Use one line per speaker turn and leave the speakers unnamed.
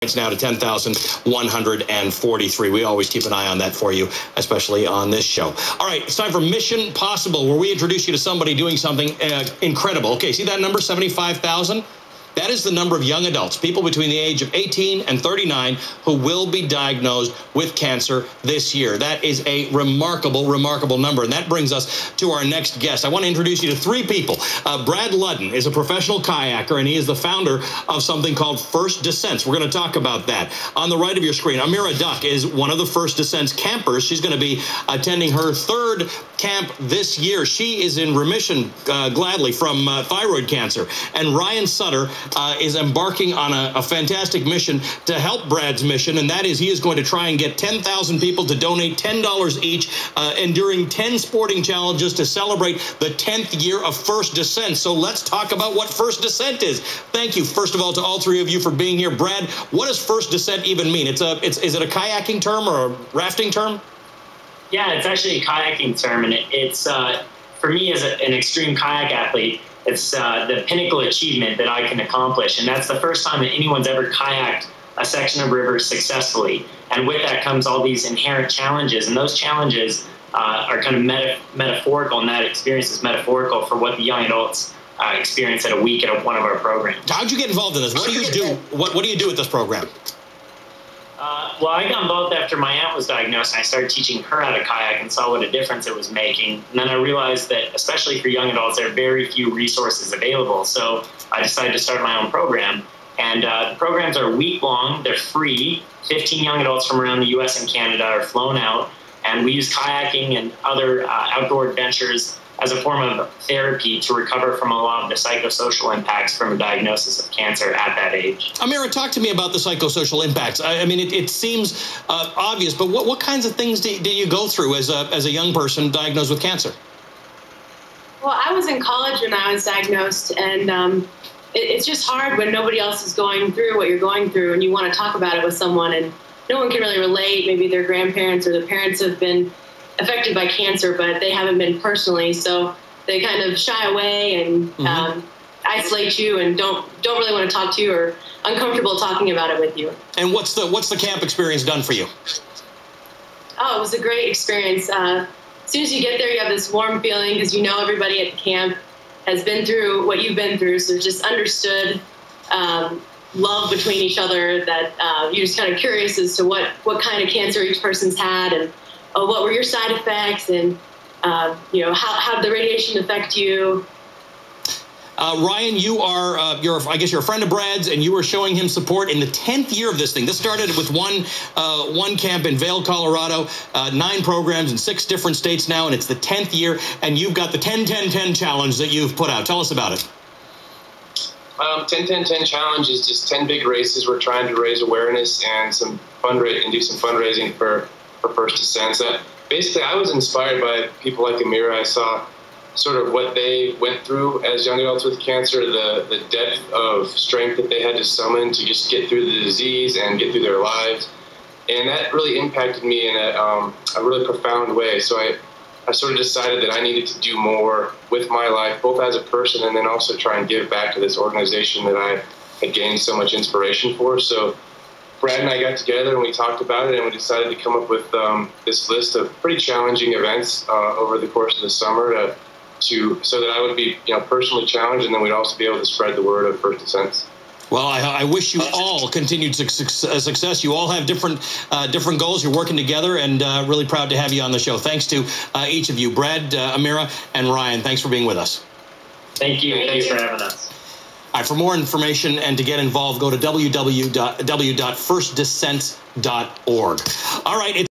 It's now to 10,143. We always keep an eye on that for you, especially on this show. All right, it's time for Mission Possible, where we introduce you to somebody doing something incredible. Okay, see that number, 75,000? That is the number of young adults, people between the age of 18 and 39, who will be diagnosed with cancer this year. That is a remarkable, remarkable number. And that brings us to our next guest. I want to introduce you to three people. Brad Ludden is a professional kayaker, and he is the founder of something called First Descents. We're going to talk about that. On the right of your screen, Amira is one of the First Descents campers. She's going to be attending her third camp this year. She is in remission, gladly, from thyroid cancer. And Ryan Sutter is embarking on a fantastic mission to help Brad's mission, and that is he is going to try and get 10,000 people to donate $10 each, enduring 10 sporting challenges to celebrate the 10th year of First Descent. So let's talk about what First Descent is. Thank you, first of all, to all three of you for being here. Brad, what does First Descent even mean? Is it a kayaking term or a rafting term?
Yeah, it's actually a kayaking term, and it's for me as an extreme kayak athlete, it's the pinnacle achievement that I can accomplish. And that's the first time that anyone's ever kayaked a section of river successfully. And with that comes all these inherent challenges. And those challenges are kind of metaphorical, and that experience is metaphorical for what the young adults experience at a week at one of our programs.
How'd you get involved in this? What do you do? What do you do with this program?
Well, I got involved after my aunt was diagnosed, and I started teaching her how to kayak and saw what a difference it was making. And then I realized that, especially for young adults, there are very few resources available. So I decided to start my own program. And the programs are week-long. They're free. 15 young adults from around the U.S. and Canada are flown out. And we use kayaking and other outdoor adventures as a form of therapy to recover from a lot of the psychosocial impacts from a diagnosis of cancer at that age.
Amira, talk to me about the psychosocial impacts. I mean, it seems obvious, but what kinds of things do you go through as a young person diagnosed with cancer?
Well, I was in college when I was diagnosed, and it's just hard when nobody else is going through what you're going through, and you want to talk about it with someone, and no one can really relate. Maybe their grandparents or their parents have been affected by cancer, but they haven't been personally, so they kind of shy away and isolate you and don't really want to talk to you or uncomfortable talking about it with you.
And what's the camp experience done for you?
Oh, it was a great experience. As soon as you get there, you have this warm feeling because you know everybody at the camp has been through what you've been through, so just understood love between each other, that you're just kind of curious as to what kind of cancer each person's had, and what were your side effects, and how did the radiation affect you?
Ryan, you're I guess you're a friend of Brad's, and you were showing him support in the 10th year of this thing. This started with one camp in Vail, Colorado, 9 programs in 6 different states now, and it's the 10th year, and you've got the 10-10-10 challenge that you've put out. Tell us about it.
10-10-10 challenge is just 10 big races. We're trying to raise awareness and do some fundraising for First Descents. Basically, I was inspired by people like Amira. I saw sort of what they went through as young adults with cancer, the depth of strength that they had to summon to just get through the disease and get through their lives. And that really impacted me in a really profound way. So I sort of decided that I needed to do more with my life, both as a person and then also try and give back to this organization that I had gained so much inspiration for. So Brad and I got together and we talked about it, and we decided to come up with this list of pretty challenging events over the course of the summer so that I would be personally challenged, and then we'd also be able to spread the word of First Descents.
Well, I wish you all continued success. You all have different goals. You're working together, and really proud to have you on the show. Thanks to each of you, Brad, Amira, and Ryan. Thanks for being with us.
Thank you. Thanks for having us.
All right, for more information and to get involved, go to www.firstdescent.org. All right, it's